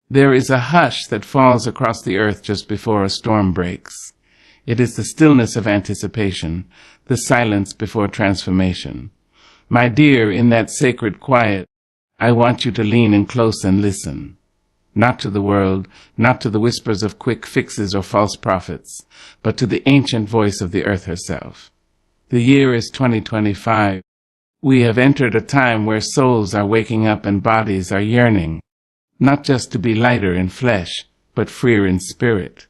There is a hush that falls across the earth just before a storm breaks. It is the stillness of anticipation, the silence before transformation. My dear, in that sacred quiet, I want you to lean in close and listen. Not to the world, not to the whispers of quick fixes or false prophets, but to the ancient voice of the earth herself. The year is 2025. We have entered a time where souls are waking up and bodies are yearning, not just to be lighter in flesh, but freer in spirit.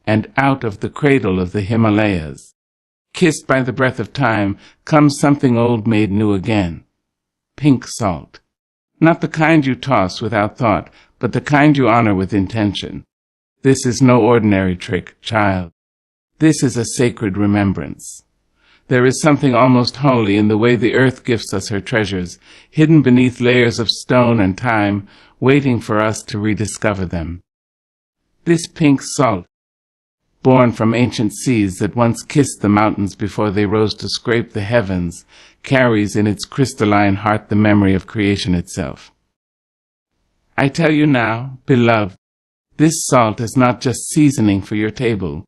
And out of the cradle of the Himalayas, kissed by the breath of time, comes something old made new again. Pink salt. Not the kind you toss without thought, but the kind you honor with intention. This is no ordinary trick, child. This is a sacred remembrance. There is something almost holy in the way the earth gifts us her treasures, hidden beneath layers of stone and time, waiting for us to rediscover them. This pink salt, born from ancient seas that once kissed the mountains before they rose to scrape the heavens, carries in its crystalline heart the memory of creation itself. I tell you now, beloved, this salt is not just seasoning for your table.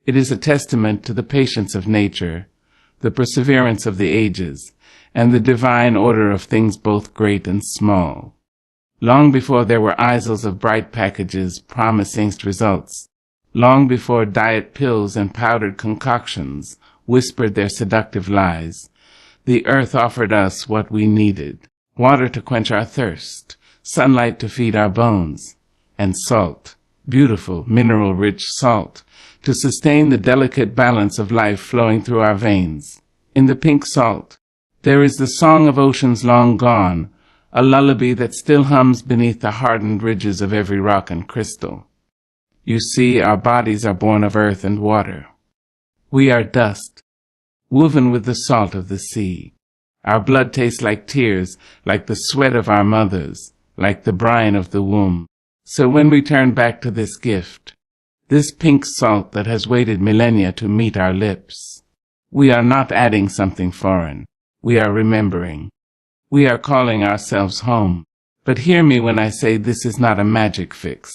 It is a testament to the patience of nature, the perseverance of the ages, and the divine order of things both great and small. Long before there were aisles of bright packages promising results, long before diet pills and powdered concoctions whispered their seductive lies, the earth offered us what we needed: water to quench our thirst, sunlight to feed our bones, and salt, beautiful, mineral-rich salt, to sustain the delicate balance of life flowing through our veins. In the pink salt, there is the song of oceans long gone, a lullaby that still hums beneath the hardened ridges of every rock and crystal. You see, our bodies are born of earth and water. We are dust, woven with the salt of the sea. Our blood tastes like tears, like the sweat of our mothers, like the brine of the womb. So when we turn back to this gift, this pink salt that has waited millennia to meet our lips, we are not adding something foreign. We are remembering. We are calling ourselves home. But hear me when I say this is not a magic fix.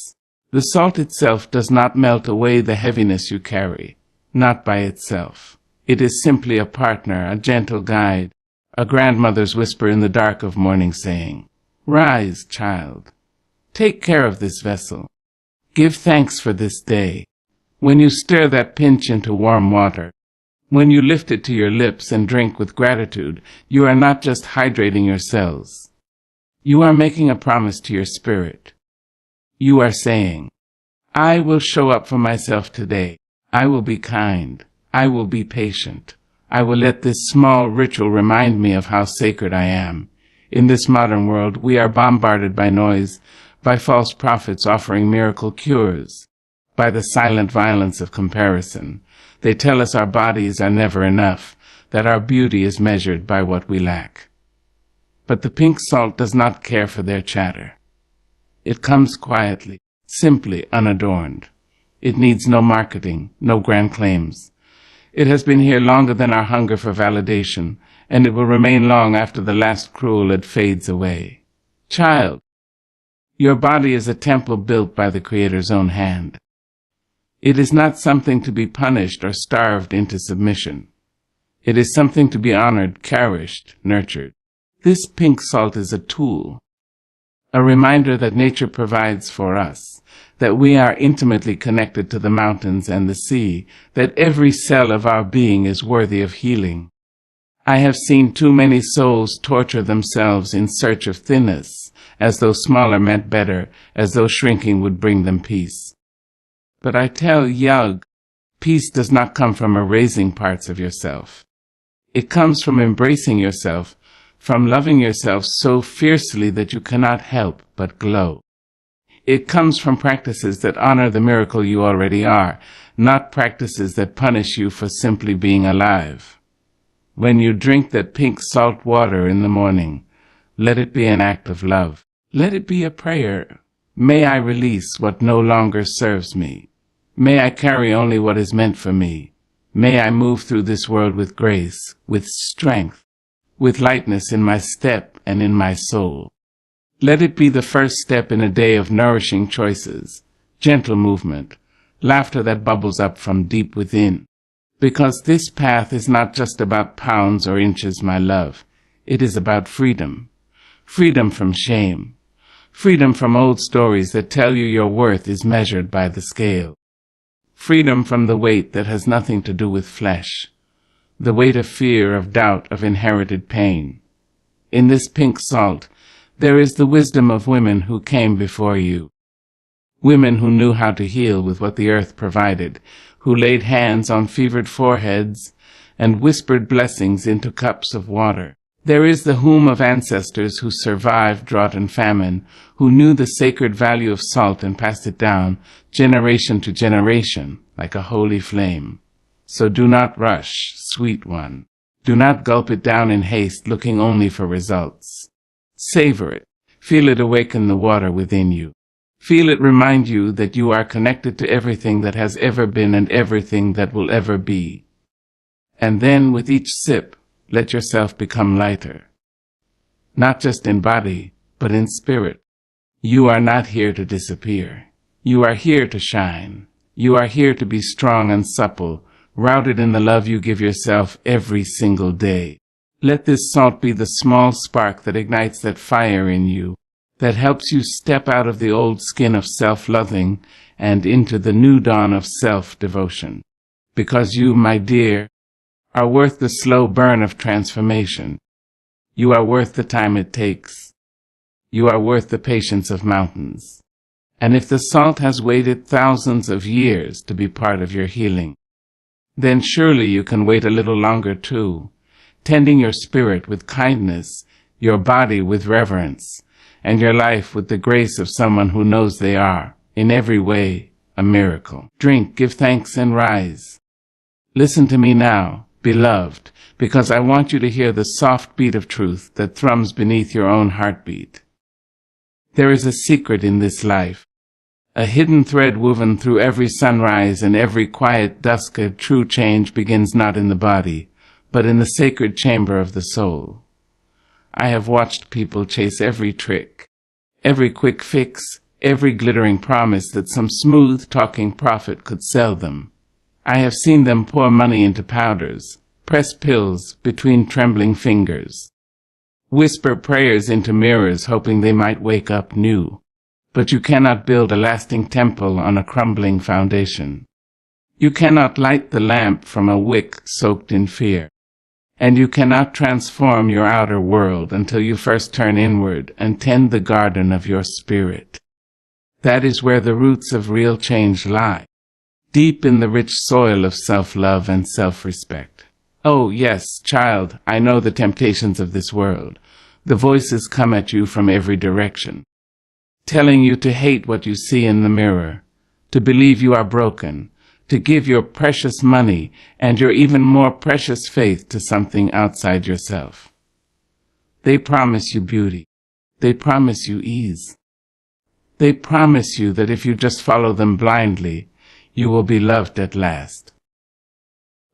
The salt itself does not melt away the heaviness you carry, not by itself. It is simply a partner, a gentle guide, a grandmother's whisper in the dark of morning saying, "Rise, child. Take care of this vessel. Give thanks for this day." When you stir that pinch into warm water, when you lift it to your lips and drink with gratitude, you are not just hydrating your cells. You are making a promise to your spirit. You are saying, "I will show up for myself today. I will be kind. I will be patient. I will let this small ritual remind me of how sacred I am." In this modern world, we are bombarded by noise, by false prophets offering miracle cures, by the silent violence of comparison. They tell us our bodies are never enough, that our beauty is measured by what we lack. But the pink salt does not care for their chatter. It comes quietly, simply unadorned. It needs no marketing, no grand claims. It has been here longer than our hunger for validation, and it will remain long after the last cruelade fades away. Child, your body is a temple built by the Creator's own hand. It is not something to be punished or starved into submission. It is something to be honored, cherished, nurtured. This pink salt is a tool, a reminder that nature provides for us, that we are intimately connected to the mountains and the sea, that every cell of our being is worthy of healing. I have seen too many souls torture themselves in search of thinness, as though smaller meant better, as though shrinking would bring them peace. But I tell Yug, peace does not come from erasing parts of yourself. It comes from embracing yourself, from loving yourself so fiercely that you cannot help but glow. It comes from practices that honor the miracle you already are, not practices that punish you for simply being alive. When you drink that pink salt water in the morning, let it be an act of love. Let it be a prayer. May I release what no longer serves me. May I carry only what is meant for me. May I move through this world with grace, with strength, with lightness in my step and in my soul. Let it be the first step in a day of nourishing choices, gentle movement, laughter that bubbles up from deep within. Because this path is not just about pounds or inches, my love. It is about freedom. Freedom from shame. Freedom from old stories that tell you your worth is measured by the scale. Freedom from the weight that has nothing to do with flesh. The weight of fear, of doubt, of inherited pain. In this pink salt, there is the wisdom of women who came before you. Women who knew how to heal with what the earth provided, who laid hands on fevered foreheads and whispered blessings into cups of water. There is the womb of ancestors who survived drought and famine, who knew the sacred value of salt and passed it down generation to generation like a holy flame. So do not rush, sweet one. Do not gulp it down in haste, looking only for results. Savor it. Feel it awaken the water within you. Feel it remind you that you are connected to everything that has ever been and everything that will ever be. And then with each sip, let yourself become lighter. Not just in body, but in spirit. You are not here to disappear. You are here to shine. You are here to be strong and supple, rooted in the love you give yourself every single day. Let this salt be the small spark that ignites that fire in you, that helps you step out of the old skin of self-loathing and into the new dawn of self-devotion. Because you, my dear, are worth the slow burn of transformation. You are worth the time it takes. You are worth the patience of mountains. And if the salt has waited thousands of years to be part of your healing, then surely you can wait a little longer too, tending your spirit with kindness, your body with reverence, and your life with the grace of someone who knows they are, in every way, a miracle. Drink, give thanks, and rise. Listen to me now, beloved, because I want you to hear the soft beat of truth that thrums beneath your own heartbeat. There is a secret in this life, a hidden thread woven through every sunrise and every quiet dusk. A true change begins not in the body, but in the sacred chamber of the soul. I have watched people chase every trick, every quick fix, every glittering promise that some smooth-talking prophet could sell them. I have seen them pour money into powders, press pills between trembling fingers, whisper prayers into mirrors hoping they might wake up new. But you cannot build a lasting temple on a crumbling foundation. You cannot light the lamp from a wick soaked in fear. And you cannot transform your outer world until you first turn inward and tend the garden of your spirit. That is where the roots of real change lie, deep in the rich soil of self-love and self-respect. Oh, yes, child, I know the temptations of this world. The voices come at you from every direction, telling you to hate what you see in the mirror, to believe you are broken, to give your precious money and your even more precious faith to something outside yourself. They promise you beauty. They promise you ease. They promise you that if you just follow them blindly, you will be loved at last.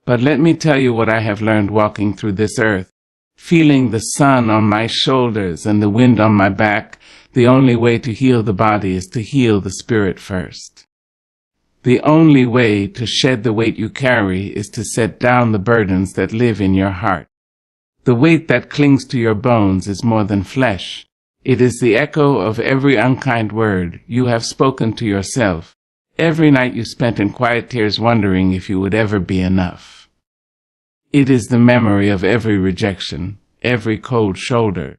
But let me tell you what I have learned walking through this earth, feeling the sun on my shoulders and the wind on my back. The only way to heal the body is to heal the spirit first. The only way to shed the weight you carry is to set down the burdens that live in your heart. The weight that clings to your bones is more than flesh. It is the echo of every unkind word you have spoken to yourself, every night you spent in quiet tears wondering if you would ever be enough. It is the memory of every rejection, every cold shoulder,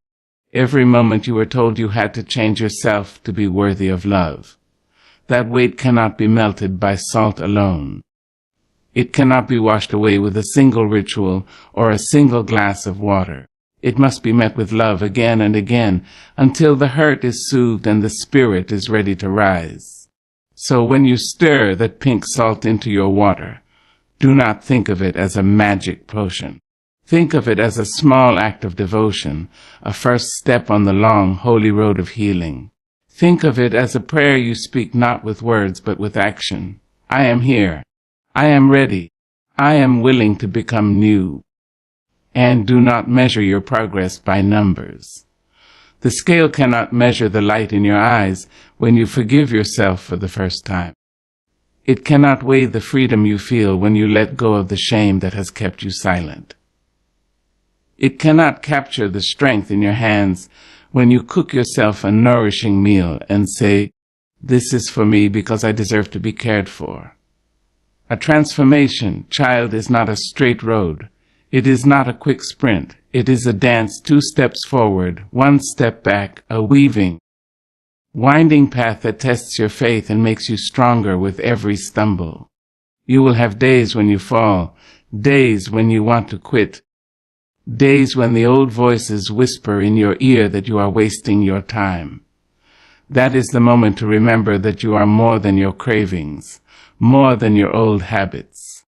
every moment you were told you had to change yourself to be worthy of love. That weight cannot be melted by salt alone. It cannot be washed away with a single ritual or a single glass of water. It must be met with love again and again until the hurt is soothed and the spirit is ready to rise. So when you stir that pink salt into your water, do not think of it as a magic potion. Think of it as a small act of devotion, a first step on the long, holy road of healing. Think of it as a prayer you speak not with words but with action. I am here. I am ready. I am willing to become new. And do not measure your progress by numbers. The scale cannot measure the light in your eyes when you forgive yourself for the first time. It cannot weigh the freedom you feel when you let go of the shame that has kept you silent. It cannot capture the strength in your hands when you cook yourself a nourishing meal and say, "This is for me because I deserve to be cared for." A transformation, child, is not a straight road. It is not a quick sprint. It is a dance, 2 steps forward, 1 step back, a weaving, winding path that tests your faith and makes you stronger with every stumble. You will have days when you fall, days when you want to quit, days when the old voices whisper in your ear that you are wasting your time. That is the moment to remember that you are more than your cravings, more than your old habits,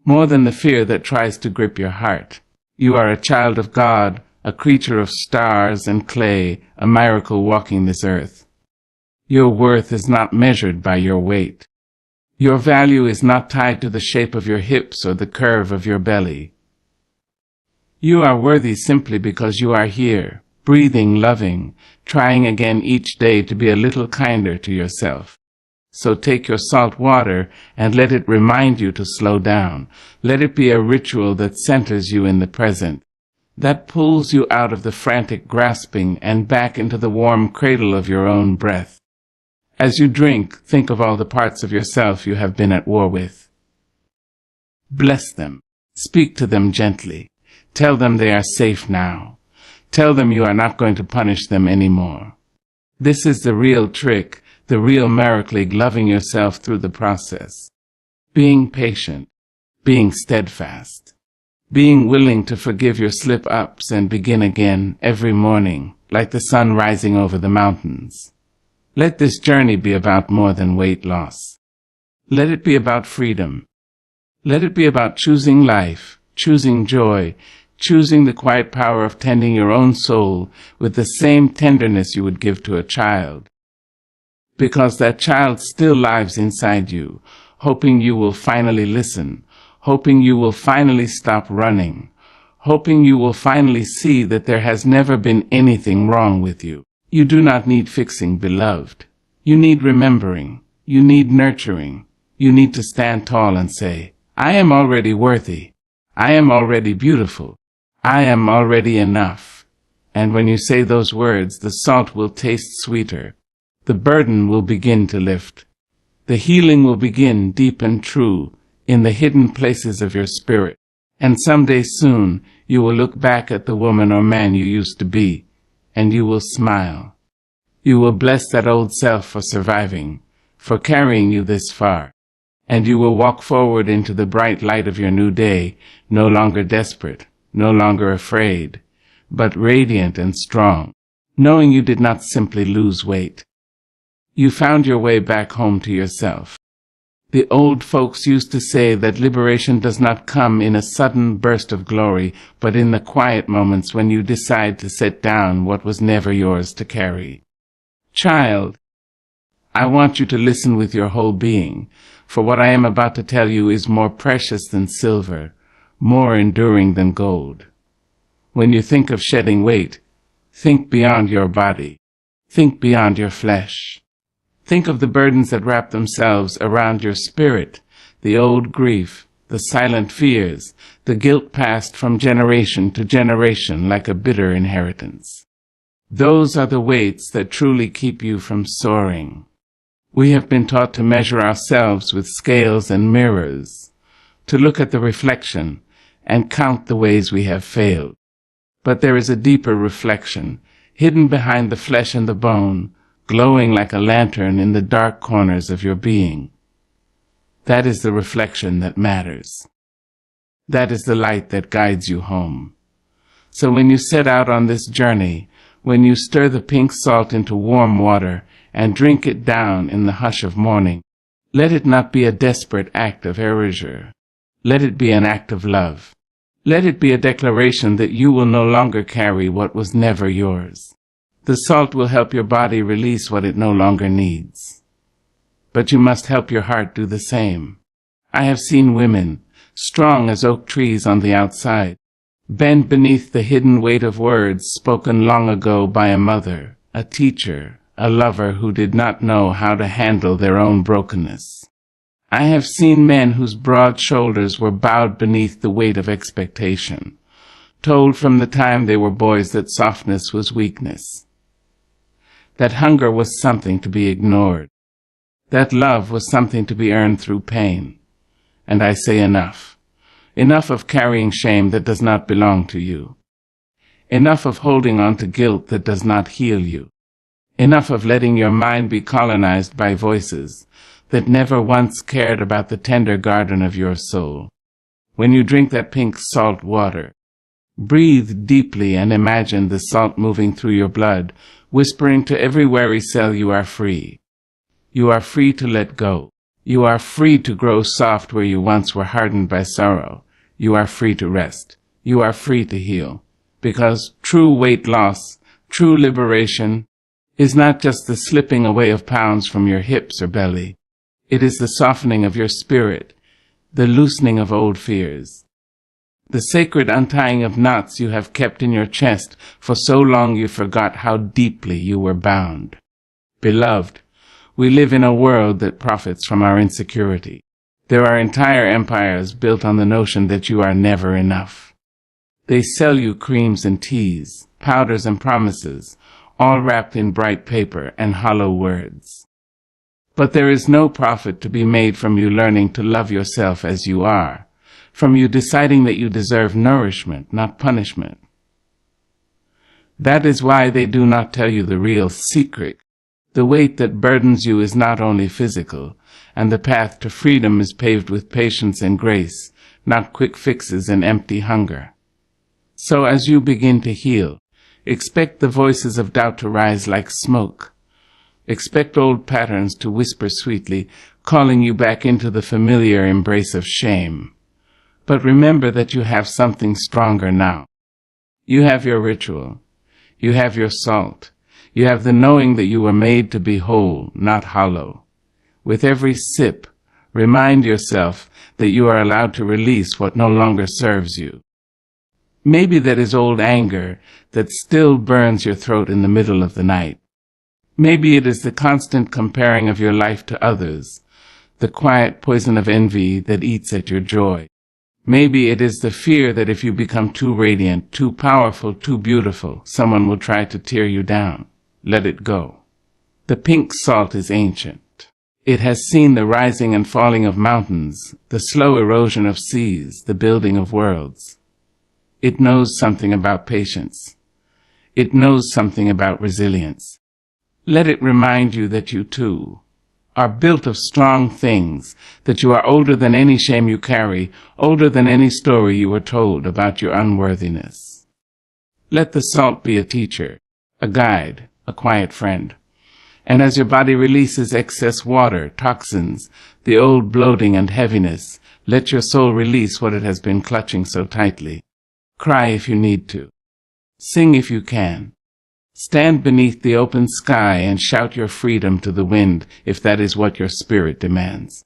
more than the fear that tries to grip your heart. You are a child of God, a creature of stars and clay, a miracle walking this earth. Your worth is not measured by your weight. Your value is not tied to the shape of your hips or the curve of your belly. You are worthy simply because you are here, breathing, loving, trying again each day to be a little kinder to yourself. So take your salt water and let it remind you to slow down. Let it be a ritual that centers you in the present, that pulls you out of the frantic grasping and back into the warm cradle of your own breath. As you drink, think of all the parts of yourself you have been at war with. Bless them. Speak to them gently. Tell them they are safe now. Tell them you are not going to punish them anymore. This is the real trick, the real miracle, loving yourself through the process. Being patient, being steadfast, being willing to forgive your slip-ups and begin again every morning, like the sun rising over the mountains. Let this journey be about more than weight loss. Let it be about freedom. Let it be about choosing life, choosing joy, choosing the quiet power of tending your own soul with the same tenderness you would give to a child. Because that child still lives inside you, hoping you will finally listen, hoping you will finally stop running, hoping you will finally see that there has never been anything wrong with you. You do not need fixing, beloved. You need remembering. You need nurturing. You need to stand tall and say, "I am already worthy. I am already beautiful. I am already enough." And when you say those words, the salt will taste sweeter. The burden will begin to lift. The healing will begin deep and true in the hidden places of your spirit. And someday soon you will look back at the woman or man you used to be, and you will smile. You will bless that old self for surviving, for carrying you this far. And you will walk forward into the bright light of your new day, no longer desperate, no longer afraid, but radiant and strong, knowing you did not simply lose weight. You found your way back home to yourself. The old folks used to say that liberation does not come in a sudden burst of glory, but in the quiet moments when you decide to set down what was never yours to carry. Child, I want you to listen with your whole being, for what I am about to tell you is more precious than silver, more enduring than gold. When you think of shedding weight, think beyond your body. Think beyond your flesh. Think of the burdens that wrap themselves around your spirit, the old grief, the silent fears, the guilt passed from generation to generation like a bitter inheritance. Those are the weights that truly keep you from soaring. We have been taught to measure ourselves with scales and mirrors, to look at the reflection and count the ways we have failed. But there is a deeper reflection, hidden behind the flesh and the bone, glowing like a lantern in the dark corners of your being. That is the reflection that matters. That is the light that guides you home. So when you set out on this journey, when you stir the pink salt into warm water and drink it down in the hush of morning, let it not be a desperate act of erasure. Let it be an act of love. Let it be a declaration that you will no longer carry what was never yours. The salt will help your body release what it no longer needs. But you must help your heart do the same. I have seen women, strong as oak trees on the outside, bend beneath the hidden weight of words spoken long ago by a mother, a teacher, a lover who did not know how to handle their own brokenness. I have seen men whose broad shoulders were bowed beneath the weight of expectation, told from the time they were boys that softness was weakness, that hunger was something to be ignored, that love was something to be earned through pain. And I say enough. Enough of carrying shame that does not belong to you. Enough of holding on to guilt that does not heal you. Enough of letting your mind be colonized by voices that never once cared about the tender garden of your soul. When you drink that pink salt water, breathe deeply and imagine the salt moving through your blood, whispering to every weary cell you are free. You are free to let go. You are free to grow soft where you once were hardened by sorrow. You are free to rest. You are free to heal. Because true weight loss, true liberation, is not just the slipping away of pounds from your hips or belly. It is the softening of your spirit, the loosening of old fears, the sacred untying of knots you have kept in your chest for so long you forgot how deeply you were bound. Beloved, we live in a world that profits from our insecurity. There are entire empires built on the notion that you are never enough. They sell you creams and teas, powders and promises, all wrapped in bright paper and hollow words. But there is no profit to be made from you learning to love yourself as you are, from you deciding that you deserve nourishment, not punishment. That is why they do not tell you the real secret. The weight that burdens you is not only physical, and the path to freedom is paved with patience and grace, not quick fixes and empty hunger. So as you begin to heal, expect the voices of doubt to rise like smoke. Expect old patterns to whisper sweetly, calling you back into the familiar embrace of shame. But remember that you have something stronger now. You have your ritual. You have your salt. You have the knowing that you were made to be whole, not hollow. With every sip, remind yourself that you are allowed to release what no longer serves you. Maybe that is old anger that still burns your throat in the middle of the night. Maybe it is the constant comparing of your life to others, the quiet poison of envy that eats at your joy. Maybe it is the fear that if you become too radiant, too powerful, too beautiful, someone will try to tear you down. Let it go. The pink salt is ancient. It has seen the rising and falling of mountains, the slow erosion of seas, the building of worlds. It knows something about patience. It knows something about resilience. Let it remind you that you too are built of strong things, that you are older than any shame you carry, older than any story you were told about your unworthiness. Let the salt be a teacher, a guide, a quiet friend. And as your body releases excess water, toxins, the old bloating and heaviness, let your soul release what it has been clutching so tightly. Cry if you need to. Sing if you can. Stand beneath the open sky and shout your freedom to the wind if that is what your spirit demands.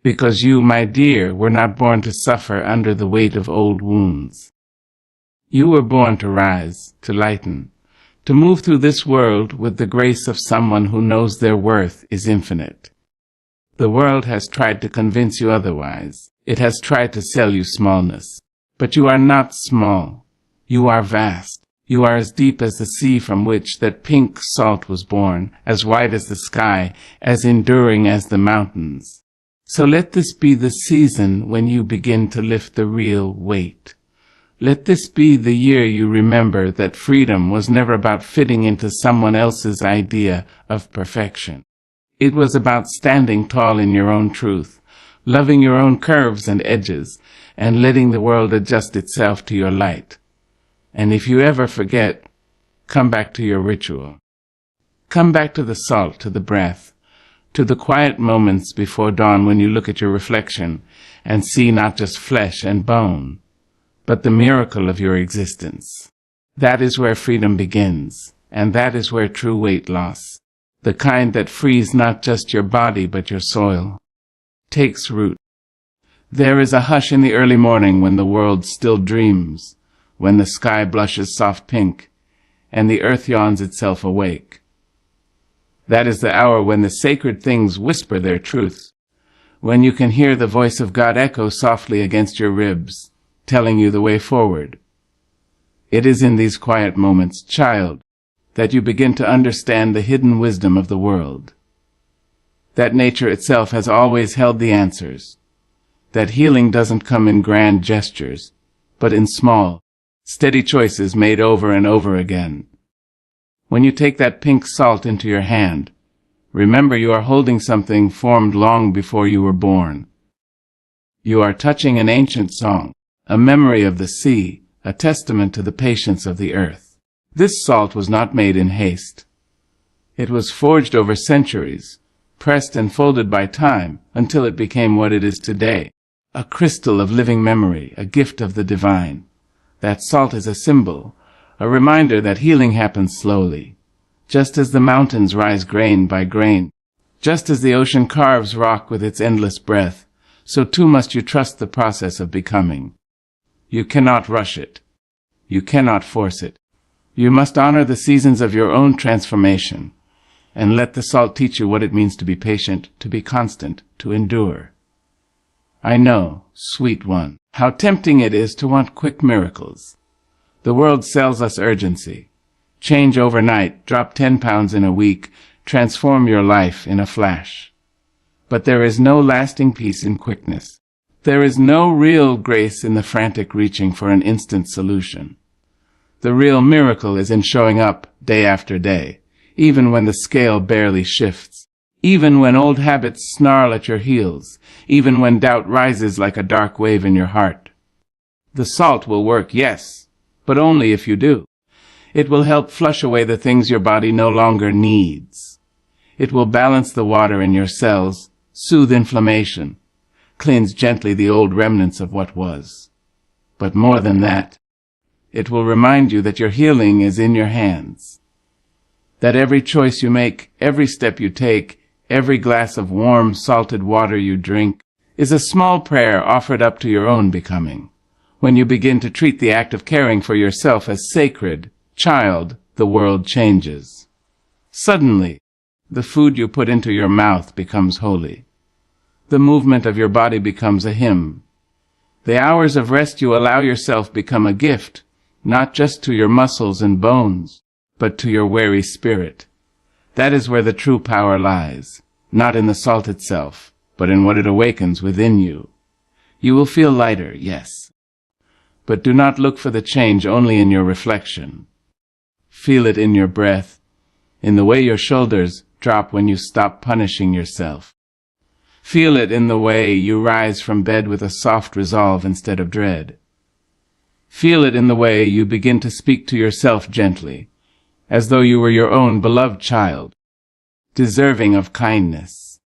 Because you, my dear, were not born to suffer under the weight of old wounds. You were born to rise, to lighten, to move through this world with the grace of someone who knows their worth is infinite. The world has tried to convince you otherwise. It has tried to sell you smallness. But you are not small. You are vast. You are as deep as the sea from which that pink salt was born, as wide as the sky, as enduring as the mountains. So let this be the season when you begin to lift the real weight. Let this be the year you remember that freedom was never about fitting into someone else's idea of perfection. It was about standing tall in your own truth, loving your own curves and edges, and letting the world adjust itself to your light. And if you ever forget, come back to your ritual. Come back to the salt, to the breath, to the quiet moments before dawn when you look at your reflection and see not just flesh and bone, but the miracle of your existence. That is where freedom begins, and that is where true weight loss, the kind that frees not just your body but your soul, takes root. There is a hush in the early morning when the world still dreams, when the sky blushes soft pink, and the earth yawns itself awake. That is the hour when the sacred things whisper their truths, when you can hear the voice of God echo softly against your ribs, telling you the way forward. It is in these quiet moments, child, that you begin to understand the hidden wisdom of the world. That nature itself has always held the answers. That healing doesn't come in grand gestures, but in small, steady choices made over and over again. When you take that pink salt into your hand, remember you are holding something formed long before you were born. You are touching an ancient song, a memory of the sea, a testament to the patience of the earth. This salt was not made in haste. It was forged over centuries, pressed and folded by time until it became what it is today, a crystal of living memory, a gift of the divine. That salt is a symbol, a reminder that healing happens slowly, just as the mountains rise grain by grain, just as the ocean carves rock with its endless breath, so too must you trust the process of becoming. You cannot rush it. You cannot force it. You must honor the seasons of your own transformation, and let the salt teach you what it means to be patient, to be constant, to endure. I know, sweet one, how tempting it is to want quick miracles. The world sells us urgency. Change overnight, drop 10 pounds in a week, transform your life in a flash. But there is no lasting peace in quickness. There is no real grace in the frantic reaching for an instant solution. The real miracle is in showing up day after day, even when the scale barely shifts, even when old habits snarl at your heels, even when doubt rises like a dark wave in your heart. The salt will work, yes, but only if you do. It will help flush away the things your body no longer needs. It will balance the water in your cells, soothe inflammation, cleanse gently the old remnants of what was. But more than that, it will remind you that your healing is in your hands. That every choice you make, every step you take, every glass of warm, salted water you drink, is a small prayer offered up to your own becoming. When you begin to treat the act of caring for yourself as sacred, child, the world changes. Suddenly, the food you put into your mouth becomes holy. The movement of your body becomes a hymn. The hours of rest you allow yourself become a gift, not just to your muscles and bones, but to your weary spirit. That is where the true power lies, not in the salt itself, but in what it awakens within you. You will feel lighter, yes, but do not look for the change only in your reflection. Feel it in your breath, in the way your shoulders drop when you stop punishing yourself. Feel it in the way you rise from bed with a soft resolve instead of dread. Feel it in the way you begin to speak to yourself gently, as though you were your own beloved child, deserving of kindness.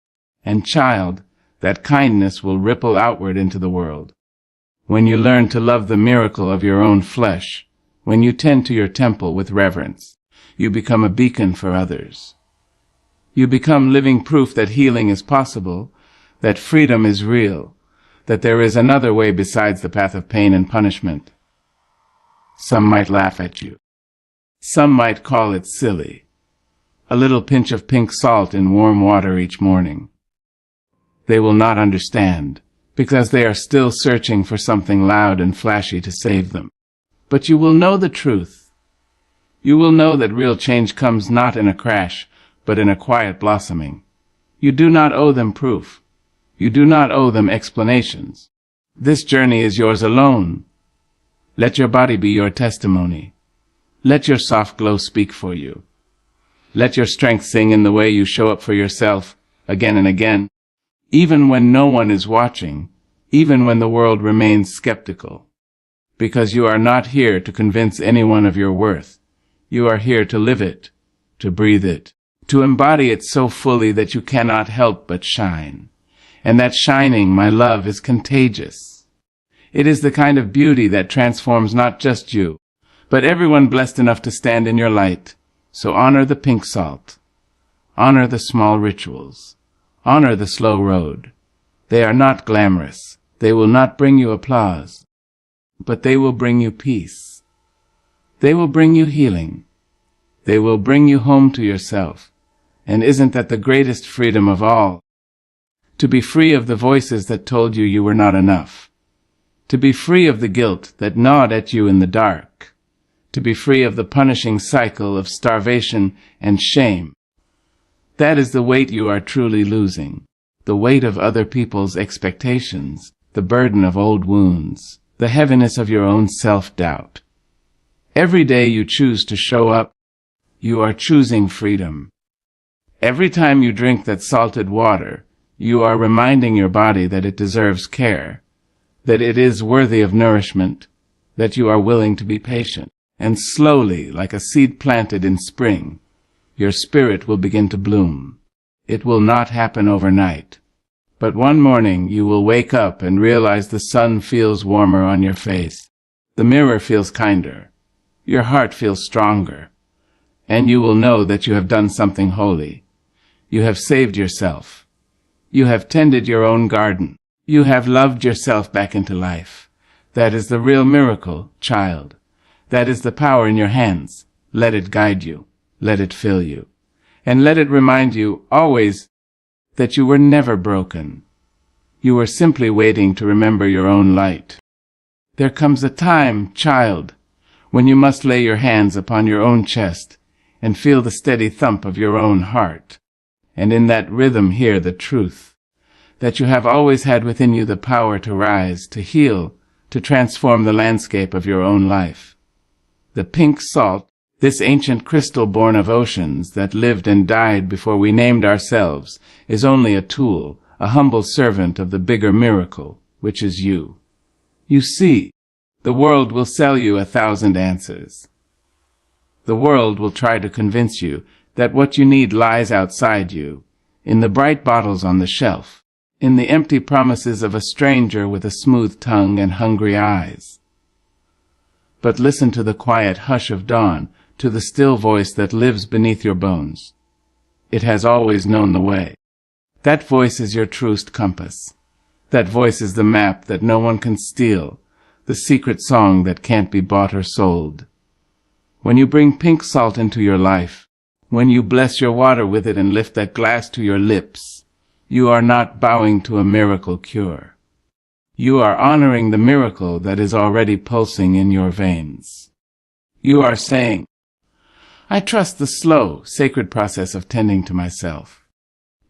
And child, that kindness will ripple outward into the world. When you learn to love the miracle of your own flesh, when you tend to your temple with reverence, you become a beacon for others. You become living proof that healing is possible, that freedom is real, that there is another way besides the path of pain and punishment. Some might laugh at you. Some might call it silly. A little pinch of pink salt in warm water each morning. They will not understand, because they are still searching for something loud and flashy to save them. But you will know the truth. You will know that real change comes not in a crash, but in a quiet blossoming. You do not owe them proof. You do not owe them explanations. This journey is yours alone. Let your body be your testimony. Let your soft glow speak for you. Let your strength sing in the way you show up for yourself again and again, even when no one is watching, even when the world remains skeptical. Because you are not here to convince anyone of your worth. You are here to live it, to breathe it, to embody it so fully that you cannot help but shine. And that shining, my love, is contagious. It is the kind of beauty that transforms not just you, but everyone blessed enough to stand in your light. So honor the pink salt. Honor the small rituals. Honor the slow road. They are not glamorous. They will not bring you applause. But they will bring you peace. They will bring you healing. They will bring you home to yourself. And isn't that the greatest freedom of all? To be free of the voices that told you you were not enough. To be free of the guilt that gnawed at you in the dark. To be free of the punishing cycle of starvation and shame. That is the weight you are truly losing. The weight of other people's expectations, the burden of old wounds, the heaviness of your own self-doubt. Every day you choose to show up, you are choosing freedom. Every time you drink that salted water, you are reminding your body that it deserves care, that it is worthy of nourishment, that you are willing to be patient. And slowly, like a seed planted in spring, your spirit will begin to bloom. It will not happen overnight. But one morning you will wake up and realize the sun feels warmer on your face. The mirror feels kinder. Your heart feels stronger. And you will know that you have done something holy. You have saved yourself. You have tended your own garden. You have loved yourself back into life. That is the real miracle, child. That is the power in your hands. Let it guide you. Let it fill you. And let it remind you always that you were never broken. You were simply waiting to remember your own light. There comes a time, child, when you must lay your hands upon your own chest and feel the steady thump of your own heart. And in that rhythm hear the truth, that you have always had within you the power to rise, to heal, to transform the landscape of your own life. The pink salt, this ancient crystal born of oceans that lived and died before we named ourselves, is only a tool, a humble servant of the bigger miracle, which is you. You see, the world will sell you 1,000 answers. The world will try to convince you that what you need lies outside you, in the bright bottles on the shelf, in the empty promises of a stranger with a smooth tongue and hungry eyes. But listen to the quiet hush of dawn, to the still voice that lives beneath your bones. It has always known the way. That voice is your truest compass. That voice is the map that no one can steal, the secret song that can't be bought or sold. When you bring pink salt into your life, when you bless your water with it and lift that glass to your lips, you are not bowing to a miracle cure. You are honoring the miracle that is already pulsing in your veins. You are saying, I trust the slow, sacred process of tending to myself.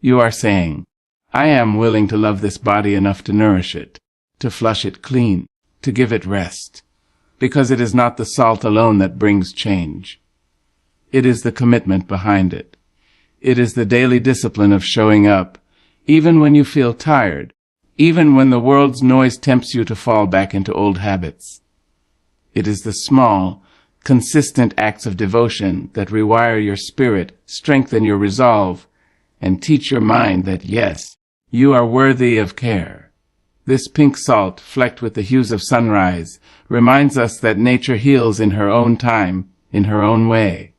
You are saying, I am willing to love this body enough to nourish it, to flush it clean, to give it rest, because it is not the salt alone that brings change. It is the commitment behind it. It is the daily discipline of showing up, even when you feel tired, even when the world's noise tempts you to fall back into old habits. It is the small, consistent acts of devotion that rewire your spirit, strengthen your resolve, and teach your mind that, yes, you are worthy of care. This pink salt, flecked with the hues of sunrise, reminds us that nature heals in her own time, in her own way,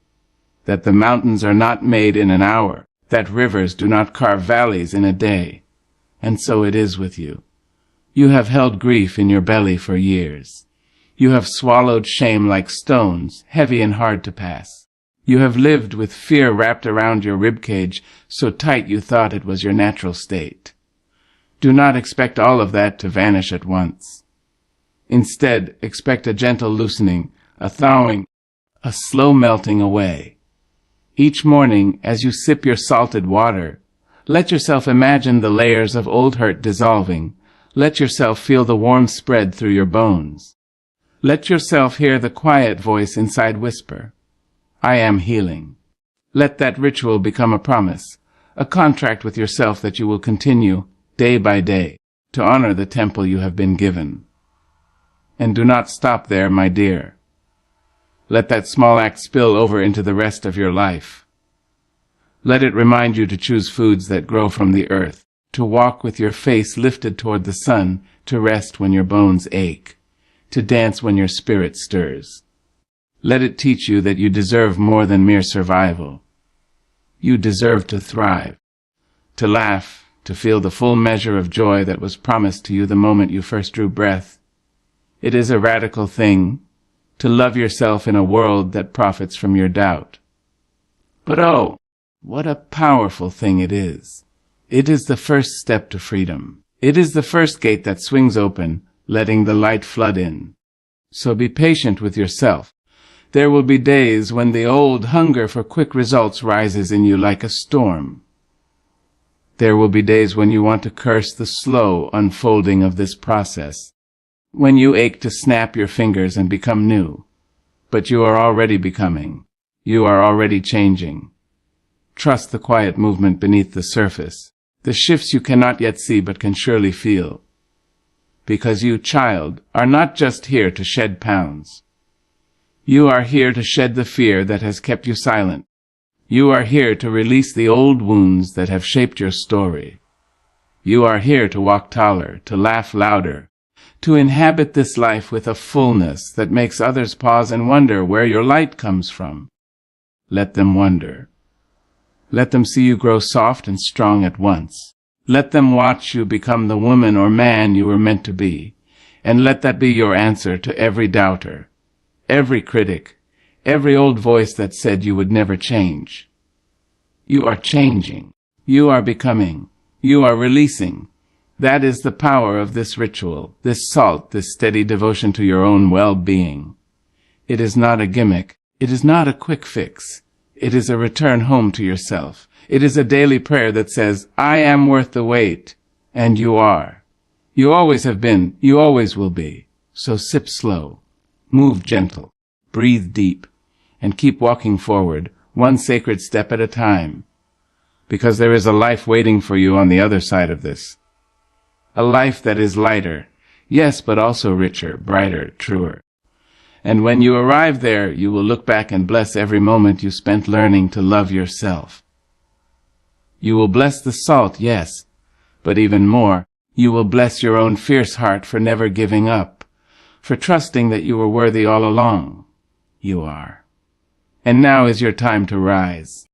that the mountains are not made in an hour, that rivers do not carve valleys in a day. And so it is with you. You have held grief in your belly for years. You have swallowed shame like stones, heavy and hard to pass. You have lived with fear wrapped around your ribcage, so tight you thought it was your natural state. Do not expect all of that to vanish at once. Instead, expect a gentle loosening, a thawing, a slow melting away. Each morning, as you sip your salted water, let yourself imagine the layers of old hurt dissolving. Let yourself feel the warmth spread through your bones. Let yourself hear the quiet voice inside whisper, I am healing. Let that ritual become a promise, a contract with yourself that you will continue, day by day, to honor the temple you have been given. And do not stop there, my dear. Let that small act spill over into the rest of your life. Let it remind you to choose foods that grow from the earth, to walk with your face lifted toward the sun, to rest when your bones ache, to dance when your spirit stirs. Let it teach you that you deserve more than mere survival. You deserve to thrive, to laugh, to feel the full measure of joy that was promised to you the moment you first drew breath. It is a radical thing to love yourself in a world that profits from your doubt. But oh, what a powerful thing it is. It is the first step to freedom. It is the first gate that swings open, letting the light flood in. So be patient with yourself. There will be days when the old hunger for quick results rises in you like a storm. There will be days when you want to curse the slow unfolding of this process, when you ache to snap your fingers and become new. But you are already becoming. You are already changing. Trust the quiet movement beneath the surface, the shifts you cannot yet see but can surely feel. Because you, child, are not just here to shed pounds. You are here to shed the fear that has kept you silent. You are here to release the old wounds that have shaped your story. You are here to walk taller, to laugh louder, to inhabit this life with a fullness that makes others pause and wonder where your light comes from. Let them wonder. Let them see you grow soft and strong at once. Let them watch you become the woman or man you were meant to be, and let that be your answer to every doubter, every critic, every old voice that said you would never change. You are changing. You are becoming. You are releasing. That is the power of this ritual, this salt, this steady devotion to your own well-being. It is not a gimmick. It is not a quick fix. It is a return home to yourself. It is a daily prayer that says, I am worth the wait, and you are. You always have been. You always will be. So sip slow, move gentle, breathe deep, and keep walking forward, one sacred step at a time, because there is a life waiting for you on the other side of this. A life that is lighter, yes, but also richer, brighter, truer. And when you arrive there, you will look back and bless every moment you spent learning to love yourself. You will bless the salt, yes, but even more, you will bless your own fierce heart for never giving up, for trusting that you were worthy all along. You are. And now is your time to rise.